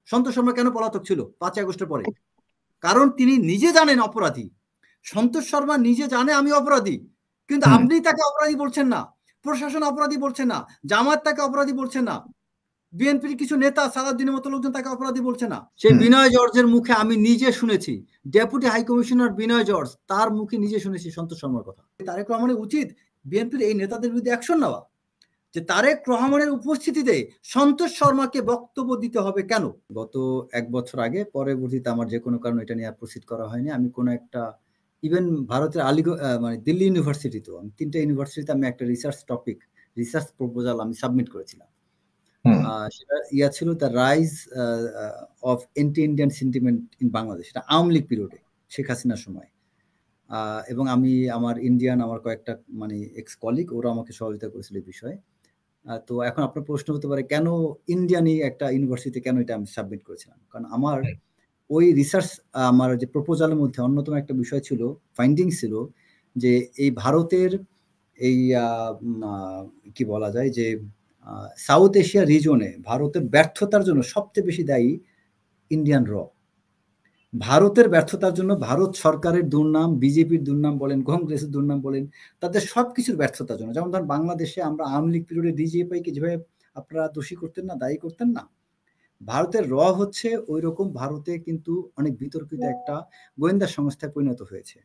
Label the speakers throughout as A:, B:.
A: সন্তোষ শর্মা কেন পলাতক ছিল 5ই আগস্টের পরে? কারণ তিনি নিজে জানেন অপরাধী। সন্তোষ শর্মা নিজে জানে আমি অপরাধী, কিন্তু আপনি তাকে অপরাধী বলছেন না, প্রশাসন অপরাধী বলছে না, জামায়াত তাকে অপরাধী বলছে না, বিএনপির কিছু নেতা সালাউদ্দিনের মতো লোকজন তাকে অপরাধী বলছে না। সেই বিনয় জর্জের মুখে আমি নিজে শুনেছি, ডেপুটি হাই কমিশনার বিনয় জর্জ, তার মুখে নিজে শুনেছি সন্তোষ শর্মার কথা। তারেক রহমানের উচিত বিএনপির এই নেতাদের বিরুদ্ধে অ্যাকশন নেওয়া, যে তারেক রহমানের উপস্থিতিতে সন্তোষ শর্মাকে বক্তব্য দিতে হবে কেন। গত 1 বছর আগে, পরবর্তীতে আমার যে কোনো কারণে এটা নিয়ে প্রসিড করা হয়নি, আমি কোনো একটা ইভেন ভারতের মানে দিল্লি ইউনিভার্সিটিতেও, আমি 3টা ইউনিভার্সিটিতে আমি একটা রিসার্চ প্রপোজাল আমি সাবমিট করেছিলাম। সেটা ছিল the rise of anti Indian sentiment in Bangladesh. এটা আওয়ামী লীগ পিরিয়ডে, শেখ হাসিনার সময়। এবং আমি আমার কয়েকটা মানে এক্স কলিগ, ওরা আমাকে সহযোগিতা করেছিল এই বিষয়ে। তো এখন আপনার প্রশ্ন হতে পারে কেন ইন্ডিয়ানই একটা ইউনিভার্সিটিতে কেন এটা আমি সাবমিট করেছিলাম? কারণ আমার ওই রিসার্চ, আমার যে প্রপোজালের মধ্যে অন্যতম একটা বিষয় ছিল, ফাইন্ডিং ছিল যে এই ভারতের এই কি বলা যায় যে সাউথ এশিয়া রিজনে ভারতের ব্যর্থতার জন্য সবচেয়ে বেশি দায়ী ইন্ডিয়ান র। ভারতের ব্যর্থতার জন্য ভারত সরকারের দুর্নাম, বিজেপির দুর্নাম বলেন, কংগ্রেসের দুর্নাম বলেন, তাদের সবকিছুর ব্যর্থতার জন্য। যেমন ধরেন বাংলাদেশে আমরা আওয়ামী লীগ পিরিয়ডে ডিজিএফআইকে যেভাবে আপনারা দোষী করতেন না, দায়ী করতেন না, ভারতের র হচ্ছে ওই রকম ভারতে কিন্তু অনেক বিতর্কিত একটা গোয়েন্দা সংস্থায় পরিণত হয়েছে।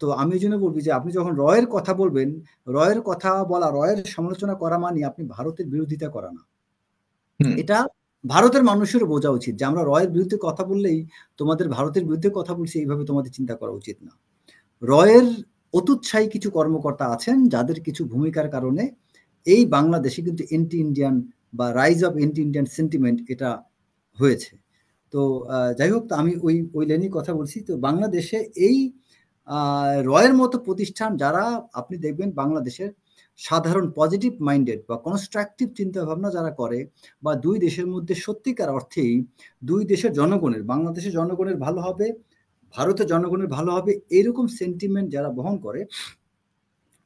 A: তো আমি এই জন্য বলবি যে আপনি যখন রয়ের কথা বলবেন, রয়ের কথা বলা, রয়ের সমালোচনা করা মানে আপনি ভারতের বিরোধিতা করা না। এটা ভারতের মানুষেরও বোঝা উচিত যে আমরা রয়ের বিরুদ্ধে কথা বললেই তোমাদের ভারতের বিরুদ্ধে কথা বলছি, এইভাবে তোমাদের চিন্তা করা উচিত না। রয়ের অতুৎসাহী কিছু কর্মকর্তা আছেন যাদের কিছু ভূমিকার কারণে এই বাংলাদেশে কিন্তু এন্টি ইন্ডিয়ান বা rise of anti Indian sentiment এটা হয়েছে। তো যাই হোক, আমি ওই লাইনেই কথা বলছি। তো বাংলাদেশে এই রয়ের মতো প্রতিষ্ঠান, যারা আপনি দেখবেন বাংলাদেশের সাধারণ পজিটিভ মাইন্ডেড বা কনস্ট্রাকটিভ চিন্তা ভাবনা যারা করে, বা দুই দেশের মধ্যে সত্যিকার অর্থেই দুই দেশের জনগণের, বাংলাদেশের জনগণের ভালো হবে, ভারতের জনগণের ভালো হবে, এরকম সেন্টিমেন্ট যারা বহন করে,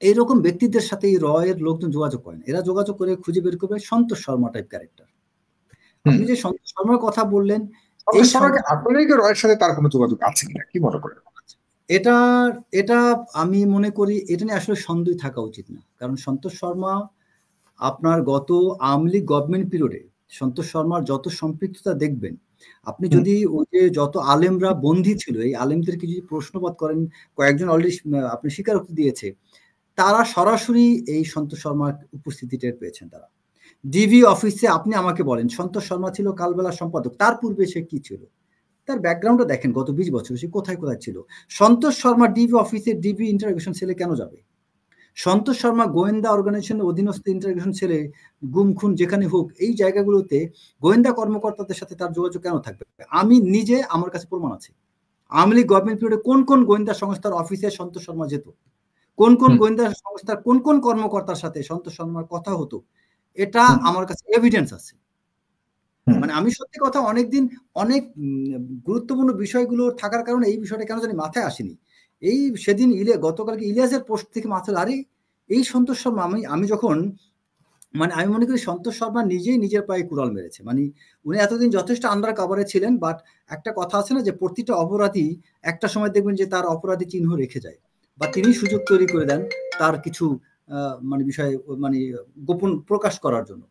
A: এইরকম ব্যক্তিদের সাথে এই রয়ের লোকজন যোগাযোগ করেন। এরা যোগাযোগ করে খুঁজে বের করবে সন্তোষ শর্মা টাইপ ক্যারেক্টার। আপনি যে সন্তোষ শর্মার কথা বললেন, এই
B: রয়ের সাথে তার কোনো যোগাযোগ আছে কিনা কি মনে করেন?
A: এটা এটা আমি মনে করি এটা নিয়ে আসলে সন্দেহ থাকা উচিত না। কারণ সন্তোষ শর্মা আপনার গত আওয়ামী লীগ গভর্নমেন্ট পিরিয়ডে সন্তোষ শর্মার যত সম্পৃক্ততা দেখবেন, আপনি যদি ওই যে যত আলেমরা বন্দী ছিল, এই আলেমদেরকে যদি প্রশ্নপাত করেন, কয়েকজন অলরেডি আপনি স্বীকারোক্তি দিয়েছে, তারা সরাসরি এই সন্তোষ শর্মার উপস্থিতি টের পেয়েছেন। তারা ডিবি অফিসে, আপনি আমাকে বলেন সন্তোষ শর্মা ছিল কালবেলার সম্পাদক, তার পূর্বে সে কি ছিল? তার ব্যাকগ্রাউন্ডটা দেখেন, গত 20 বছর সে কোথায় কোথায় ছিল। সন্তোষ শর্মা ডিবি অফিসে ডিবি ইন্টারোগেশন সেলে কেন যাবে? সন্তোষ শর্মা গোয়েন্দা অর্গানাইজেশনের অধীনস্থ ইন্টারোগেশন সেলে গুম খুন যেখানে হোক, এই জায়গাগুলোতে গোয়েন্দা কর্মকর্তাদের সাথে তার যোগাযোগ কেন থাকবে? আমি নিজে, আমার কাছে প্রমাণ আছে, আওয়ামী লীগ গভর্নমেন্ট পিরিয়ডে কোন কোন গোয়েন্দা সংস্থার অফিসে সন্তোষ শর্মা যেত, কোন কোন গোয়েন্দা সংস্থার কোন কোন কর্মকর্তার সাথে সন্তোষ শর্মার কথা হতো, এটা আমার কাছে এভিডেন্স আছে। মানে আমি সত্যি কথা, অনেকদিন অনেক গুরুত্বপূর্ণ বিষয়গুলো থাকার কারণে এই বিষয়টা কেন জানি মাথায় আসেনি। এই সেদিন গতকালকে ইলিয়াসের পোস্ট থেকে মাথায়, আরে এই সন্তোষ শর্মা, আমি যখন মানে আমি মনে করি সন্তোষ শর্মা নিজেই নিজের পায়ে কুড়াল মেরেছে। মানে উনি এতদিন যথেষ্ট আন্ডার কাভারে ছিলেন, বাট একটা কথা আছে না যে প্রতিটা অপরাধী একটা সময় দেখবেন যে তার অপরাধী চিহ্ন রেখে যায়, বা তিনি সুযোগ তৈরি করে দেন তার কিছু মানে বিষয় মানে গোপন প্রকাশ করার জন্য।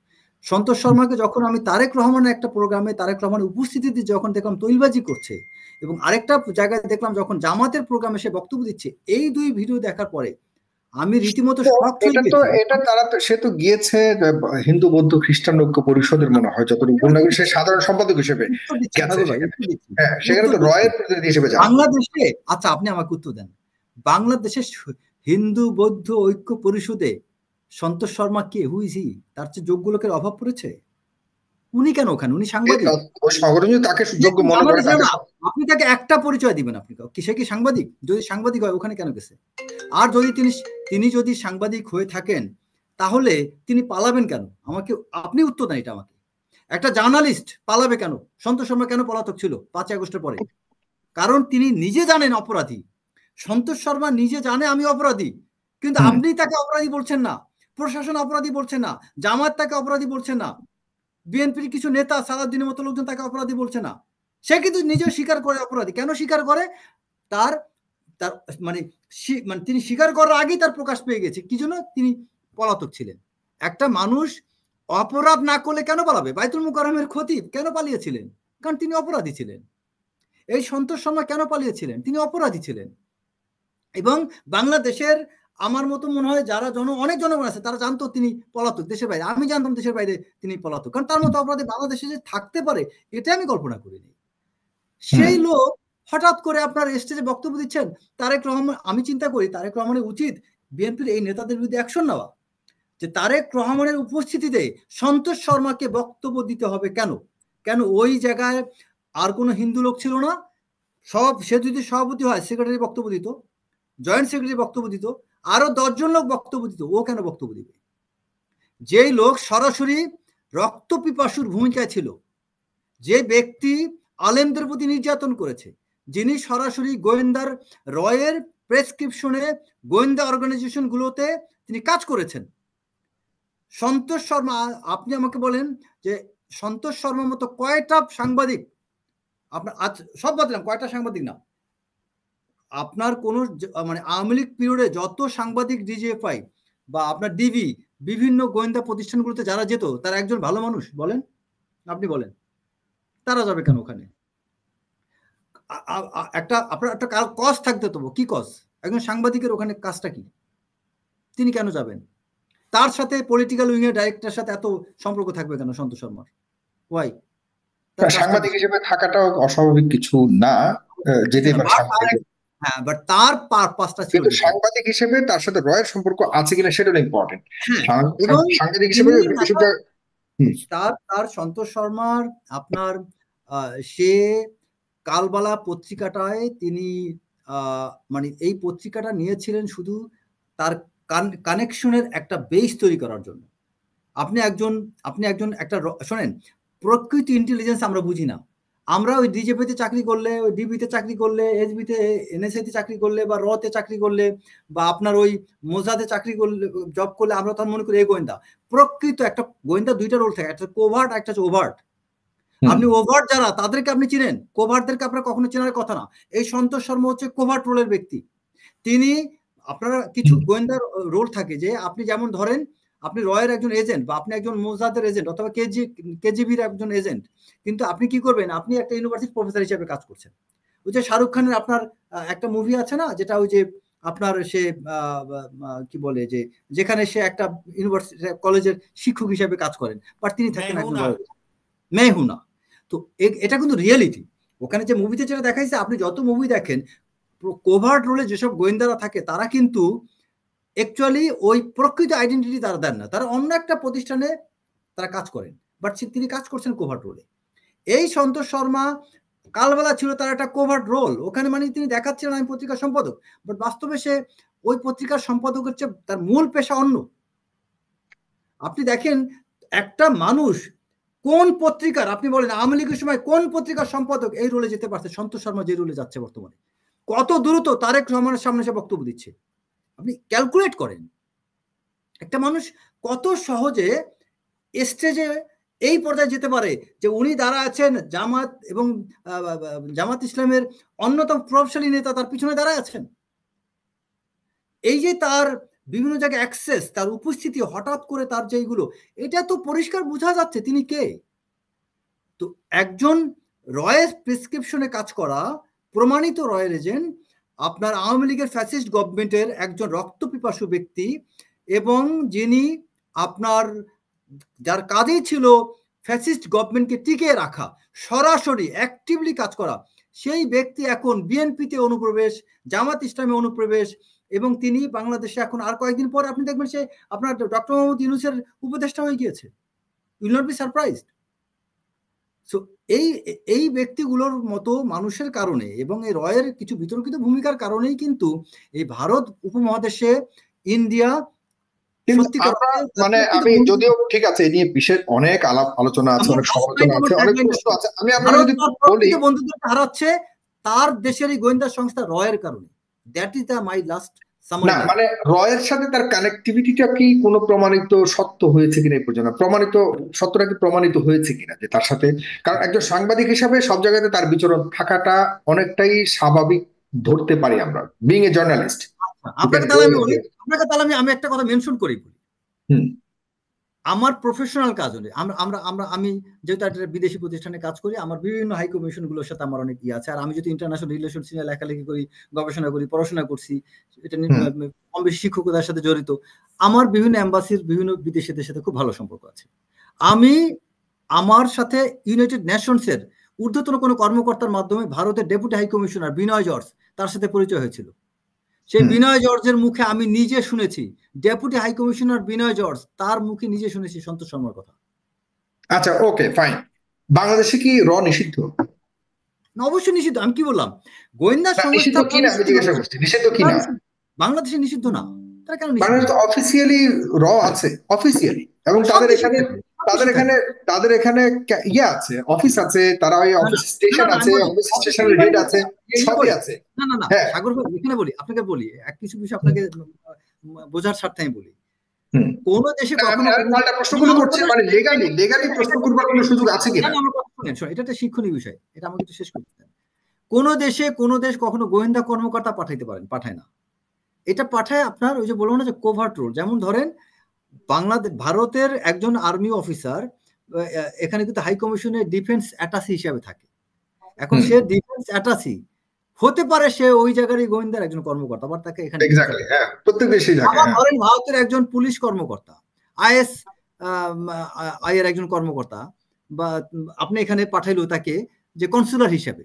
A: সন্তোষ শর্মাকে যখন আমি তারেক রহমানের একটা প্রোগ্রামে, তারেক রহমানের উপস্থিতিতে যখন দেখলাম তৈলবাজি করছে, এবং আরেকটা জায়গায় দেখলাম যখন জামাতের প্রোগ্রামে সে বক্তব্য দিচ্ছে, এই দুই ভিডিও দেখার পরে আমি রীতিমতো
B: সে তো গিয়েছে হিন্দু বৌদ্ধ খ্রিস্টান ঐক্য পরিষদের, মনে হয় যতটুকু সে সাধারণ সম্পাদক হিসেবে সেখানে তো রয়ের প্রতিনিধি হিসেবে যান।
A: বাংলাদেশে, আচ্ছা আপনি আমাকে উত্তর দেন, বাংলাদেশের হিন্দু বৌদ্ধ ঐক্য পরিষদে সন্তোষ শর্মা কে? Who is he? তার চেয়ে যোগ্য লোকের অভাব পড়েছে? উনি কেন ওখানে? উনি সাংবাদিক।
B: তাকে যোগ্য মনে করে
A: আপনি তাকে একটা পরিচয় দিবেন, আপনি সে কি সাংবাদিক? যদি সাংবাদিক হয় ওখানে কেন গেছে? আর যদি তিনি যদি সাংবাদিক হয়ে থাকেন, তাহলে তিনি পালাবেন কেন? আমাকে আপনি উত্তর দেন এটা আমাকে। একটা জার্নালিস্ট পালাবে কেন? সন্তোষ শর্মা কেন পলাতক ছিল 5ই আগস্টের পরে? কারণ তিনি নিজে জানেন অপরাধী। সন্তোষ শর্মা নিজে জানে আমি অপরাধী, কিন্তু আপনি তাকে অপরাধী বলছেন না, প্রশাসন অপরাধী বলছেন না, জামায়াত তাকে অপরাধী বলছেন না, বিএনপির কিছু নেতা, সালাউদ্দিনের মতো লোকজন তাকে অপরাধী বলছে না। সে কিন্তু নিজেও স্বীকার করে অপরাধী। কেন স্বীকার করে? তার তার মানে মানে তিনি স্বীকার করার আগেই তার প্রকাশ পেয়ে গেছে। কি জন্য? তিনি পলাতক ছিলেন। একটা মানুষ অপরাধ না করলে কেন পালাবে? বাইতুল মুকাররমের খতিব কেন পালিয়েছিলেন? কারণ তিনি অপরাধী ছিলেন। এই সন্তোষ শর্মা কেন পালিয়েছিলেন? তিনি অপরাধী ছিলেন। এবং বাংলাদেশের আমার মতো মনে হয় যারা অনেক জনগণ আছে তারা জানতো তিনি পলাতক দেশের বাইরে। আমি জানতাম দেশের বাইরে তিনি পলাতক, কারণ তার মতো অপরাধী বাংলাদেশে যে থাকতে পারে এটা আমি কল্পনা করিনি। সেই লোক হঠাৎ করে আপনার স্টেজে বক্তব্য দিচ্ছেন। তারেক রহমান, আমি চিন্তা করি তারেক রহমানের উচিত বিএনপির এই নেতাদের বিরুদ্ধে অ্যাকশন নেওয়া, যে তারেক রহমানের উপস্থিতিতে সন্তোষ শর্মাকে বক্তব্য দিতে হবে কেন? কেন ওই জায়গায় আর কোনো হিন্দু লোক ছিল না? সে যদি সভাপতি হয় সেক্রেটারি বক্তব্য দিত, জয়েন্ট সেক্রেটারি বক্তব্য দিত, আরো 10 জন লোক বক্তব্য দিত। ও কেন বক্তব্য দিবে? যেই লোক সরাসরি রক্তপিপাসুর ভূমিকায় ছিল, যে ব্যক্তি আলেমদের প্রতি নির্যাতন করেছে, যিনি সরাসরি গোয়েন্দার রয়ের প্রেসক্রিপশনে গোয়েন্দা অর্গানাইজেশনগুলোতে তিনি কাজ করেছেন, সন্তোষ শর্মা, আপনি আমাকে বলেন যে সন্তোষ শর্মার মতো কয়টা সাংবাদিক, আপনার সব বললাম কয়টা সাংবাদিক না, আপনার কোন মানে আওয়ামী লীগ পিরিয়ডে যত সাংবাদিক ডিজিএফআই বা আপনার ডিবি বিভিন্ন গোয়েন্দা প্রতিষ্ঠানগুলোতে যারা যেত তারা একজন ভালো মানুষ বলেন? আপনি বলেন তারা যাবে কেন ওখানে? আপনার একটা কজ থাকতে তবু, কি কজ? একজন সাংবাদিকের ওখানে কাজটা কি? তিনি কেন যাবেন? তার সাথে পলিটিক্যাল উইং এর ডাইরেক্টরের সাথে এত সম্পর্ক থাকবে কেন সন্তোষ শর্মার? ওয়াই?
B: সাংবাদিক হিসেবে থাকাটাও অস্বাভাবিক কিছু না, যেতেই পারে সাংবাদিক।
A: হ্যাঁ, বাট তার পারপাসটা ছিল
B: কিন্তু সাংবাদিক হিসেবে তার সাথে রয়ের সম্পর্ক আছে কিনা সেটা ইম্পর্টেন্ট।
A: এবং
B: সাংবাদিক হিসেবে
A: তার সন্তোষ শর্মার আপনার সে কালবালা পত্রিকাটায় তিনি মানে এই পত্রিকাটা নিয়েছিলেন শুধু তার কানেকশনের একটা বেস তৈরি করার জন্য। আপনি একজন একটা শোনেন, প্রকৃত ইন্টেলিজেন্স আমরা বুঝি না। আমরা ওই ডিজেপিতে চাকরি করলে, ওই ডিবিতে চাকরি করলে, এসবিতে এনএসআইতে চাকরি করলে, বা রতে চাকরি করলে, বা আপনার ওই মোজাদে চাকরি করলে, জব করলে আমরা তখন মনে করি এই গোয়েন্দা। প্রকৃত একটা গোয়েন্দা দুইটা রোল থাকে, একটা কোভার্ট, একটা হচ্ছে ওভার্ট। আপনি ওভার্ট যারা তাদেরকে আপনি চিনেন, কোভার্টদেরকে আপনার কখনো চেনার কথা না। এই সন্তোষ শর্মা হচ্ছে কোভার্ট রোলের ব্যক্তি। তিনি, আপনারা কিছু গোয়েন্দার রোল থাকে যে আপনি যেমন ধরেন আপনি রয়ের একজন এজেন্ট, বা আপনি একজন মোজাদের এজেন্ট, অথবা কেজিবির একজন এজেন্ট, কিন্তু আপনি কি করবেন? আপনি একটা ইউনিভার্সিটি প্রফেসর হিসেবে কাজ করছেন। ওই যে শাহরুখ খানের আপনার একটা মুভি আছে না, যেটা ওই যে আপনার সে কি বলে, যে যেখানে সে একটা ইউনিভার্সিটি কলেজের শিক্ষক হিসেবে কাজ করেন, বাট তিনি থাকেন একজন মেহুনা। তো এটা কিন্তু রিয়েলিটি। ওখানে যে মুভিতে যেটা দেখাইছে, আপনি যত মুভি দেখেন কোভার্ট রোলে যেসব গোয়েন্দারা থাকে তারা কিন্তু অ্যাকচুয়ালি ওই প্রকৃত আইডেন্টিটি তারা দেন না, তারা অন্য একটা প্রতিষ্ঠানে তারা কাজ করেন, বাট তিনি কাজ করছেন কোভার্ট রোলে। এই সন্তোষ শর্মা কালবেলা ছিল তার একটা কোভার্ট রোল ওখানে, মানে তিনি দেখাচ্ছিলেন আমি পত্রিকার সম্পাদক, বাট বাস্তবে সে ওই পত্রিকার সম্পাদকের চেয়ে তার মূল পেশা অন্য। আপনি দেখেন একটা মানুষ কোন পত্রিকার, আপনি বলেন আওয়ামী লীগের সময় কোন পত্রিকার সম্পাদক এই রোলে যেতে পারছে? সন্তোষ শর্মা যে রোলে যাচ্ছে বর্তমানে, কত দ্রুত তারেক রহমানের সামনে সে বক্তব্য দিচ্ছে। আপনি ক্যালকুলেট করেন একটা মানুষ কত সহজে স্টেজে এই পর্যায়ে যেতে পারে, যে উনি দাঁড়া আছেন জামাত এবং জামাত ইসলামের অন্যতম প্রভাবশালী নেতা তার পিছনে দাঁড়ায় আছেন। এই যে তার বিভিন্ন জায়গায় অ্যাক্সেস, তার উপস্থিতি, হঠাৎ করে তার যেইগুলো, এটা তো পরিষ্কার বোঝা যাচ্ছে তিনি কে। তো একজন রয়ের প্রেসক্রিপশনে কাজ করা প্রমাণিত রয়ের এজেন্ট, আপনার আওয়ামী লীগের ফ্যাসিস্ট গভর্নমেন্টের একজন রক্তপিপাসু ব্যক্তি, এবং যিনি আপনার যার কাজেই ছিল ফ্যাসিস্ট গভর্নমেন্টকে টিকিয়ে রাখা, সরাসরি অ্যাক্টিভলি কাজ করা, সেই ব্যক্তি এখন বিএনপিতে অনুপ্রবেশ, জামাত ইসলামে অনুপ্রবেশ, এবং তিনি বাংলাদেশে এখন আর কয়েকদিন পরে আপনি দেখবেন সে আপনার ডক্টর মোহাম্মদ ইউনূসের উপদেষ্টা হয়ে গিয়েছে। Will not be surprised. So এই ব্যক্তিগুলোর মতো মানুষের কারণে এবং এই রয়ের কিছু বিতর্কিত ভূমিকার কারণেই কিন্তু এই ভারত উপমহাদেশে ইন্ডিয়া,
B: মানে আমি যদিও ঠিক আছে এই নিয়ে বিশেষ অনেক আলোচনা আছে, অনেক সমালোচনা আছে, অনেক প্রশ্ন আছে, আমি আপনাকে যদি বলি
A: বন্ধুদের হারাচ্ছে তার দেশের এই গোয়েন্দা সংস্থা রয়ের কারণে। That is the my last
B: না মানে রয়ের সাথে তার কানেক্টিভিটিটা কি কোনো প্রমাণিত সত্য হয়েছে কিনা এই পর্যন্ত, প্রমাণিত সত্যটা কি প্রমাণিত হয়েছে কিনা যে তার সাথে, কারণ একজন সাংবাদিক হিসাবে সব জায়গাতে তার বিচরণ থাকাটা অনেকটাই স্বাভাবিক ধরতে পারি আমরা, বিং এ জার্নালিস্ট।
A: আপনাকে তাহলে আমি বলি, আপনাকে তাহলে আমি একটা কথা মেনশন করি।
B: হুম
A: আমার প্রফেশনাল কাজ হলে আমি যেহেতু একটা বিদেশি প্রতিষ্ঠানে কাজ করি, আমার বিভিন্ন হাই কমিশনগুলোর সাথে আমার অনেক আছে। আর আমি যদি ইন্টারন্যাশনাল রিলেশনস নিয়ে লেখালেখি করি, গবেষণা করি, পড়াশোনা করছি, এটা নিয়ে কম বেশি শিক্ষকতার সাথে জড়িত, আমার বিভিন্ন এম্বাসির বিভিন্ন বিদেশিদের সাথে খুব ভালো সম্পর্ক আছে। আমি আমার সাথে ইউনাইটেড নেশনসের ঊর্ধ্বতন কোনো কর্মকর্তার মাধ্যমে ভারতের ডেপুটি হাই কমিশনার বিনয় জর্জ, তার সাথে পরিচয় হয়েছিল। সেই বিনয় জর্জের মুখে আমি নিজে শুনেছি, ডেপুটি হাই কমিশনার বিনয় জর্জ, তার মুখে নিজে শুনেছি সন্তোষ শর্মার কথা।
B: আচ্ছা ওকে ফাইন। বাংলাদেশে কি নিষিদ্ধ?
A: না, অবশ্যই নিষিদ্ধ। আমি কি বললাম, গোয়েন্দা
B: নিষিদ্ধ
A: সংস্থা
B: কিনা আমি জিজ্ঞাসা করছি, নিষিদ্ধ কিনা?
A: বাংলাদেশে নিষিদ্ধ না, তারা কেন নিষিদ্ধ?
B: বাংলাদেশে তো অফিসিয়ালি আছে, অফিসিয়ালি, এবং তাদের এখানে ইয়ে আছে, অফিস আছে, তারা ওই অফিস স্টেশন আছে, অফিস স্টেশনের হেড আছে, সবই আছে।
A: না না না
B: হ্যাঁ
A: সাগর ভাই, এখানে বলি, আপনাকে বলি কিছু বিষয় আপনাকে বোঝার স্বার্থে আমি বলি। কোন দেশে কখনো
B: প্রশ্নগুলো করছি, মানে লেগালি প্রশ্ন করবার কোনো সুযোগ আছে কিনা?
A: এটা একটা শিক্ষণীয় বিষয়, এটা আমাকে একটু শেষ করতে দেন। কোন দেশ কখনো গোয়েন্দা কর্মকর্তা পাঠায় না। এটা পাঠায় আপনার ওই যে বলবো না যে কোভার্ট রোল। যেমন ধরেন ভারতের একজন আর্মি অফিসার এখানে কিন্তু হাই কমিশনের ডিফেন্স অ্যাটাচি হিসাবে থাকে। এখন সে ডিফেন্স অ্যাটাচি হতে পারে, সে ওই জায়গারই গোয়েন্দার একজন কর্মকর্তা, আবার তাকে এখানে
B: প্রত্যেক দেশেই থাকে।
A: ধরেন ভারতের একজন পুলিশ কর্মকর্তা, আইএস এর একজন কর্মকর্তা, বা আপনি এখানে পাঠাইলো তাকে যে কনসুলার হিসেবে,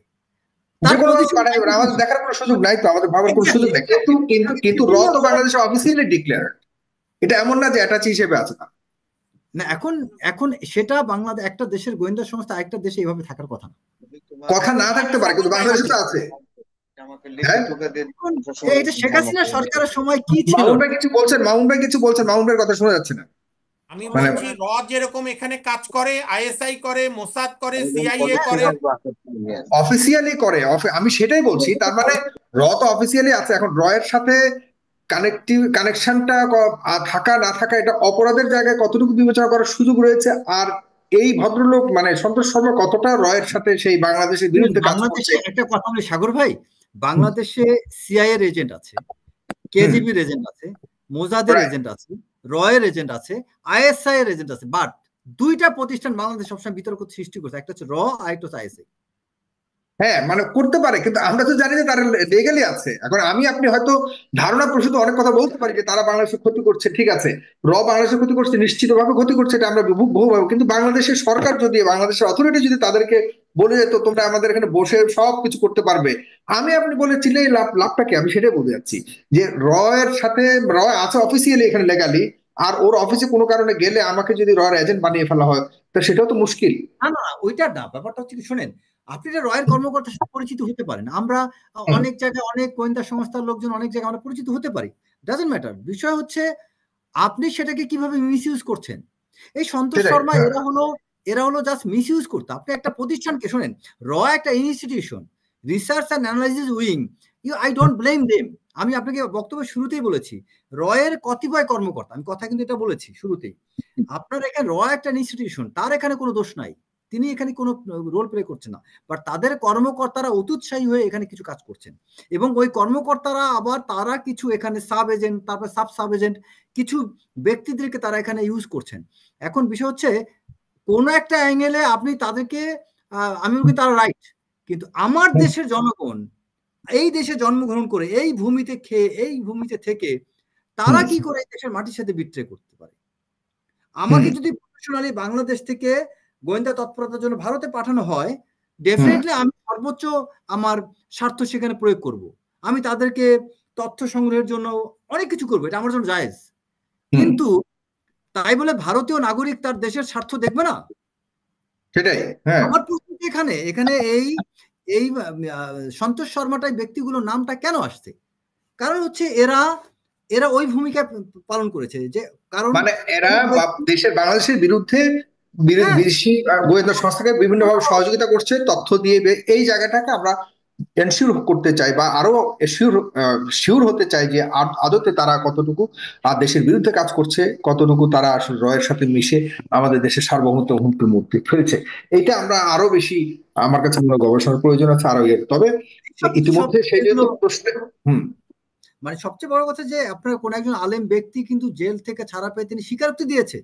B: আমাদের দেখার কোনো সুযোগ নাই, তো আমাদের ভাবার কোনো সুযোগ নাই। কিন্তু র তো বাংলাদেশে অফিসিয়ালি ডিক্লেয়ার, এটা এমন না যে অ্যাটাচি হিসেবে আছে
A: না। এখন সেটা বাংলাদেশ একটা দেশের গোয়েন্দা সংস্থা আরেকটা দেশে এইভাবে থাকার কথা না।
B: কথা না থাকতে পারে, কিন্তু বাংলাদেশে তো আছে।
A: এটা শেখ হাসিনা সরকারের সময় কি ছিল?
B: মামুন ভাই কিছু বলছেন, মামুন ভাইয়ের কথা শোনা যাচ্ছে না।
C: আমি বলছি র যেরকম এখানে কাজ করে, আইএসআই করে, মোসাদ করে, সিআইএ করে,
B: অফিসিয়ালি করে। আমি সেটাই বলছি, তার মানে র তো অফিসিয়ালি আছে। এখন র এর সাথে কানেকশনটা থাকা না থাকা, এটা অপরাধের জায়গায় কতটুকু বিবেচনা করার সুযোগ রয়েছে, আর এই ভদ্রলোক মানে সন্তোষ শর্মা কতটা রয়ের সাথে সেই বাংলাদেশের বিরুদ্ধে কাজ করছে।
A: একটা কথা বলি সাগর ভাই, বাংলাদেশে সিআইএর এজেন্ট আছে, কেজিবির এজেন্ট আছে, মোজাদের এজেন্ট আছে, রয়ের এজেন্ট আছে, আইএসআই এর এজেন্ট আছে। বাট দুইটা প্রতিষ্ঠান বাংলাদেশ সবসময় বিতর্ক সৃষ্টি করছে, একটা হচ্ছে র আর একটা হচ্ছে আইএসআই।
B: হ্যাঁ মানে করতে পারে, কিন্তু আমরা তো জানি যে তারা লিগ্যালি আছে। এখন আপনি হয়তো ধারণা প্রসূত অনেক কথা বলতে পারি যে তারা বাংলাদেশের ক্ষতি করছে, ঠিক আছে, বাংলাদেশের ক্ষতি করছে, নিশ্চিতভাবে ক্ষতি করছে, এটা আমরা বহুভাবে। কিন্তু বাংলাদেশের সরকার যদি, বাংলাদেশের অথরিটি যদি তাদেরকে বলে যেত তোমরা আমাদের এখানে বসে সব কিছু করতে পারবে, আপনি বলে চিল্লাই লাভটা কি? আমি সেটাই বলতে যাচ্ছি যে এর সাথে আছে অফিসিয়ালি এখানে লেগালি, আর ওর অফিসে কোনো কারণে গেলে আমাকে যদি এজেন্ট বানিয়ে ফেলা হয়, তো সেটাও তো মুশকিল।
A: না না ওইটা না, ব্যাপারটা হচ্ছে কি, শোনেন, আপনি রয়ের কর্মকর্তার সাথে পরিচিত হতে পারেন, আমরা অনেক জায়গায় অনেক গোয়েন্দা সংস্থার লোকজন অনেক জায়গায় আমরা পরিচিত হতে পারি, ডাজন্ট ম্যাটার। বিষয় হচ্ছে আপনি সেটাকে কিভাবে মিসইউজ করছেন। এই সন্তোষ শর্মা এরা হলো জাস্ট মিসইউজ করতে। আপনি একটা প্রতিষ্ঠানকে, শোনেন, একটা institution, research and analysis wing, I don't blame them. আমি আপনাকে বক্তব্য শুরুতেই বলেছি, এর কতিপয় কর্মকর্তা, আমি কথা কিন্তু এটা বলেছি শুরুতেই, আপনার এখানে একটা ইনস্টিটিউশন, তার এখানে কোনো দোষ নাই, তিনি এখানে কোনো রোল প্লে করছেন না, বাট তাদের কর্মকর্তারা অত্যুৎসাহী হয়ে এখানে কিছু কাজ করছেন, এবং ওই কর্মকর্তারা আবার তারা কিছু এখানে সাব এজেন্ট, তারপর সাব এজেন্ট, কিছু ব্যক্তিদেরকে তারা এখানে ইউজ করছেন। এখন বিষয় হচ্ছে কোন একটা অ্যাঙ্গেলে আপনি তাদেরকে, আমি বলি তারা রাইট, কিন্তু আমার দেশের জনগণ এই দেশে জন্মগ্রহণ করে এই ভূমিতে খেয়ে এই ভূমিতে থেকে তারা কি করে এই দেশের মাটির সাথে বিট্রে করতে পারে? আমাকে যদি প্রফেশনালি বাংলাদেশ থেকে গোয়েন্দা তৎপরতার জন্য ভারতে পাঠানো হয়, ডেফিনেটলি আমি সর্বোচ্চ আমার স্বার্থ সেখানে প্রয়োগ করব। আমি তাদেরকে তথ্য সংগ্রহের জন্য অনেক কিছু করবো, এটা আমার জন্য জায়েজ। কিন্তু তাই বলে ভারতীয় নাগরিক তার দেশের স্বার্থ দেখবে না?
B: সেটাই
A: আমার প্রশ্ন এখানে এখানে এই এই সন্তোষ শর্মাটাই ব্যক্তিগুলোর নামটা কেন আসছে? কারণ হচ্ছে এরা ওই ভূমিকা পালন করেছে, যে কারণ
B: মানে এরা বাংলাদেশের বিরুদ্ধে বিদেশি গোয়েন্দা সংস্থাকে বিভিন্নভাবে সহযোগিতা করছে, তথ্য দিয়ে। এই জায়গাটাকে আমরা এনশিওর করতে চাই বা আরো শিওর হতে চাই যে আদতে তারা কতটুকু দেশের বিরুদ্ধে কাজ করছে, কতটুকু তারা আসলে রয়ের সাথে মিশে আমাদের দেশের সার্বভৌমত্ব হুমকির মধ্যে ফেলছে। এটা আমরা আরো বেশি, আমার কাছে মনে হয় গবেষণার প্রয়োজন আছে আরো তবে ইতিমধ্যে সেই জন্য প্রশ্ন।
A: মানে সবচেয়ে বড় কথা যে আপনার কোন একজন আলেম ব্যক্তি কিন্তু জেল থেকে ছাড়া পেয়ে তিনি স্বীকারোক্তি দিয়েছে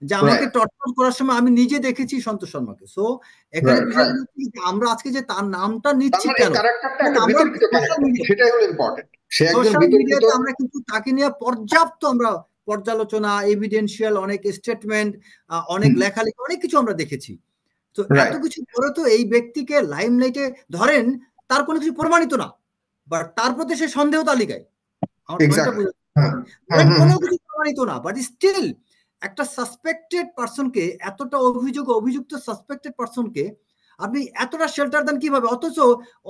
A: যে আমাকে টর্চার করার সময় আমি নিজে দেখেছি সন্তোষ শর্মাকে। সো এখানে বিষয়টা হচ্ছে যে আমরা আজকে যে তার নামটা নিচ্ছি কেন,
B: সেটাই হলো ইম্পর্টেন্ট। সে একজন
A: সোশ্যাল
B: বিতর্কিত,
A: মিডিয়াতে আমরা কিন্তু তাকে নিয়ে পর্যাপ্ত আমরা পর্যালোচনা, এভিডেন্সিয়াল অনেক স্টেটমেন্ট, অনেক লেখালেখি, অনেক কিছু আমরা দেখেছি। তো এত কিছু পরে তো এই ব্যক্তিকে লাইমলাইটে ধরেন, তার কোনো কিছু প্রমাণিত না, বাট তার প্রতি সে সন্দেহ তালিকায়। আমার পয়েন্টটা বুঝতে কোনো কিছু প্রমাণিত না, বাট স্টিল একটা সাসপেক্টেড পারসনকে, এতটা অভিযুক্ত সাসপেক্টেড পারসনকে আপনি এতটা শেল্টার দেন কিভাবে? অথচ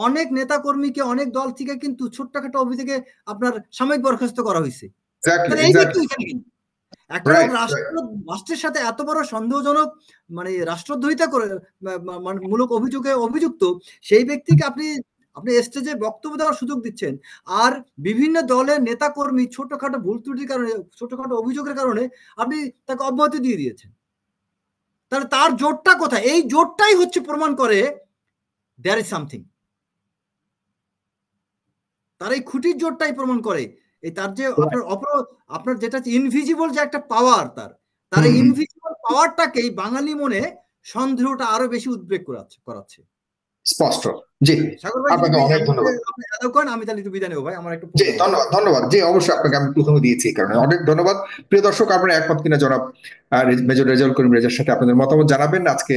A: অনেক নেতা কর্মীকে, অনেক দল থেকে কিন্তু ছোট্টখাটো অভিযোগে আপনার সাময়িক বরখাস্ত করা হয়েছে। এই ব্যক্তি একটা রাষ্ট্রের সাথে এত বড় সন্দেহজনক মানে রাষ্ট্রদ্রোহিতা করে মূলক অভিযোগে অভিযুক্ত সেই ব্যক্তিকে আপনি স্টেজে বক্তব্য দেওয়ার সুযোগ দিচ্ছেন, আর বিভিন্ন দলের নেতা কর্মী ছোটখাটো ভুল ত্রুটির কারণে, ছোটখাটো অভিযোগের কারণে আপনি তাকে অব্যাহতি দিয়ে দিয়েছেন। তাহলে তার জোরটা কোথায়? এই জোরটাই হচ্ছে প্রমাণ করে দেয়ার ইজ সামথিং। তার এই খুঁটির জোরটাই প্রমাণ করে এই তার যে আপনার যেটা ইনভিজিবল যে একটা পাওয়ার, তার ইনভিজিবল পাওয়ারটাকেই বাঙালি মনে সন্দেহটা আরো বেশি উদ্বেগ করাচ্ছে।
B: স্পষ্ট। জি, আপনাকে অনেক ধন্যবাদ।
A: আমি তাহলে একটু বিদায় নেব ভাই, আমার একটু
B: ধন্যবাদ। জি, অবশ্যই আপনাকে আমি প্রথমে দিয়েছি, কারণে অনেক ধন্যবাদ। প্রিয় দর্শক, আপনারা একমত কিনা জনাব মেজর রেজাউল করিম রেজার সাথে আপনাদের মতামত জানাবেন। আজকে